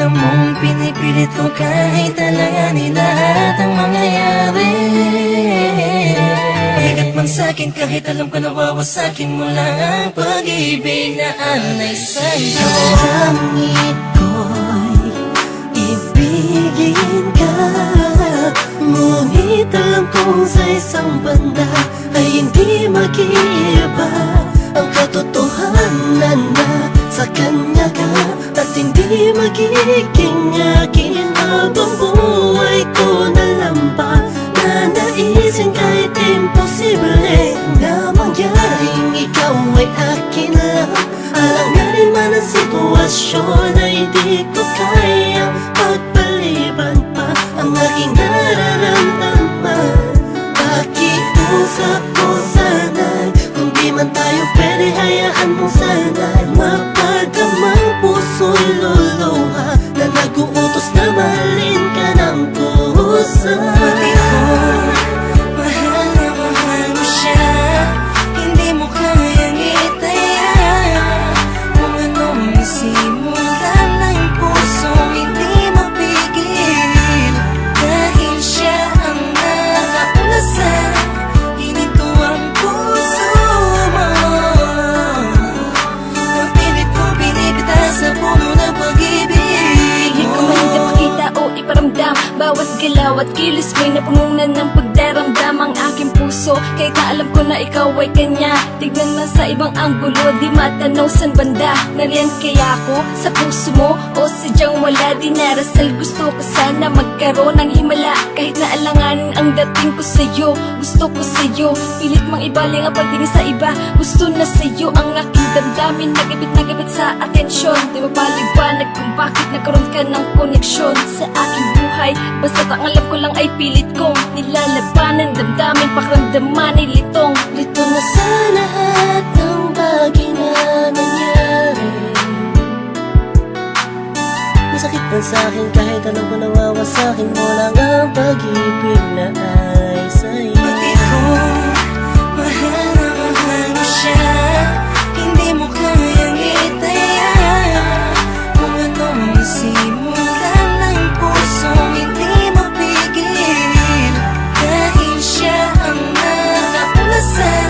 alam mong pinipilit ko kahit alanganin lahat ang mangyayari. Bigat man sa'kin kahit alam ko nawawasakin mo lang ang pag-ibig na alay sa'yo. Langit ko'y ibigin ka, ngunit alam kong sa isang banda ay hindi mag-iiba ang katotohanan na sa kanya ka, at hindi magiging akin habang buhay ko na lamba. Nanaisin kahit imposible na mangyaring ikaw ay akin lang. Alanganin man ang sitwasyon ay di ko kayang pagpaliban pa ang aking nararamdaman. Pakiusap ko sana'y kung di man tayo pwede, hayaan mo sana'y mapadamang puso'y luluha na nag-uutos na mahalin ka ng kusa. Pati ko, mahal na mahal mo siya, hindi mo kayang itaya. Kung anong nasimulan ng pusong hindi mapigil, dahil siya ang nakaulasan, hinito ang puso mo. Napilit ko binibita sa puno ng pag-ibig. Hindi ko man ipakita o iparamdam, bawat galaw at kilos may napununan ng pagdaramdam ang aking puso. Kahit na alam ko na ikaw ay kanya, tignan man sa ibang anggulo, di matanaw san banda. Nariyan kaya ako sa puso mo o sadyang wala? Dinarasal gusto ko sana magkaroon ng himala, kahit na alanganin ang dating ko sa'yo. Gusto ko sa'yo, pilit mang ibaling ang pagtingin sa iba. Gusto na sa'yo ang aking damdamin, nagabit sa atensyon. Di mapaliwanag kung bakit nagkaroon ka ng koneksyon sa aking buhay. Basta't ang alam ko lang ay pilit kong nilalabanan, damdamin, pakiramdaman ay litong. Lito na sa lahat ng bagay na nangyari. Masakit man sa'kin kahit alam ko nawawasakin mo lang ang pag-ibig na ay sa'yo. Pati ko, mahal na mahal mo siya, hindi mo kayang itaya. Kung anong nasimulan ng pusong hindi mapigil, dahil siya ang nakaulasan,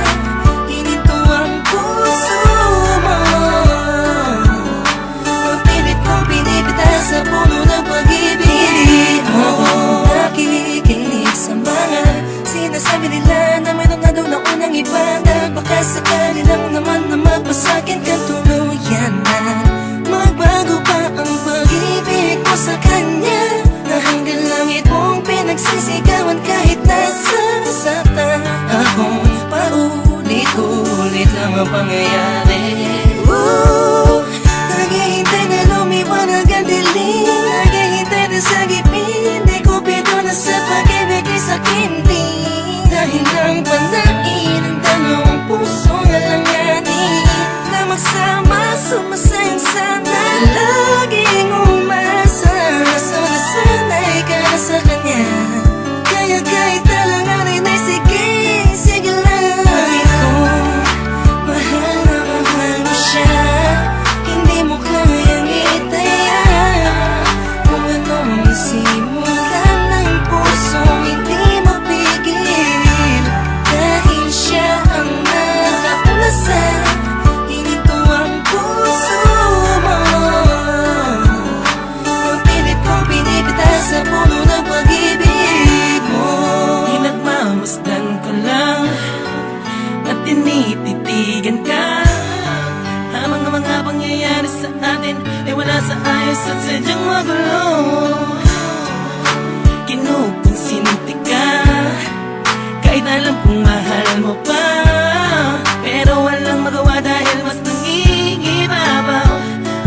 hinito ang puso mo. Mapilit ko binibita sa puno ng pag-ibig. Oo, nakikinig sa mga sinasabi nila na mayroon na daw na unang iba, dahil baka sakali lang naman na magpasakin ka tuluyan na. Magbago pa ang pag-ibig ko sa kanya, na hanggang langit mong pinagsisigawan kahit nasa saktan. Akong paulit-ulit lang ang pangyayari. Naghihintay na lumiwanag ang dilim, naghihintay na sa gipin, di ko pito na sa pag-ibig ay sakin din. Dahil lang panain ang dalawang pusong alanganin na magsama, sumasayang sana, laging umasa. So nasanay ka na sa kanya, kaya kahit alanganin ay sige, sige lang. Pati ko, mahal na mahal mo siya, hindi mo kayang itaya. Kung anong nasimulan ng pusong hindi mapigil, dahil siya ang nakaulasan, hinito ang puso mo. Mapilit ko binibita sa puno ng pag-ibig mo. Pinagmamasdan ko lang at tinititigan ka, ang mga pangyayari sa atin ay wala sa ayos at sadyang magulo. Kinukonsinti ka kahit alam kong mahal mo pa, pero walang magawa dahil mas nangingibabaw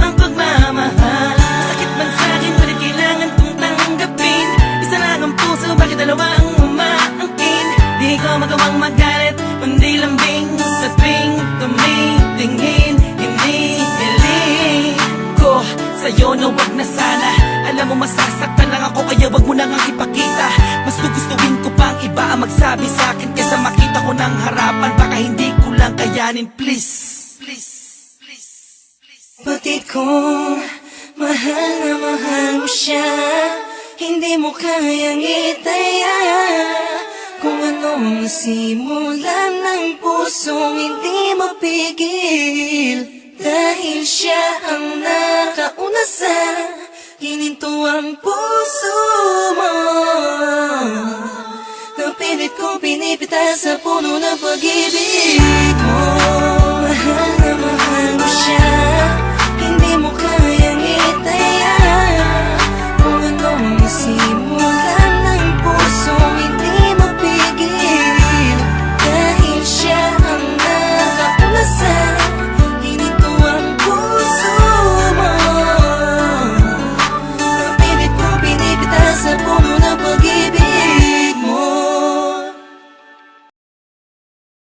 ang pagmamahal. Masakit man sa'kin, ngunit kailangan kong tanggapin. Isa lang ang puso, bakit dalawa ang umaangkin? Di ko magawang magalit, kundi lambing sa tuwing tumitingin. Hinihiling ko sa'yo na wag na sana. Alam mo masasaktan lang ako, kaya wag mo nang ipakita. Mas gugustuhin ko pang iba ang magsabi sa'kin kaysa makita ko ng harapan. Baka hindi ko lang kayanin, please. Pati ko, Mahal na mahal mo siya, hindi mo kayang itaya. Kung anong nasimulan ng pusong hindi mapigil, dahil siya ang nakauna sa hinintuang puso mo. Napilit kong pinipitas sa puno ng pag-ibig mo.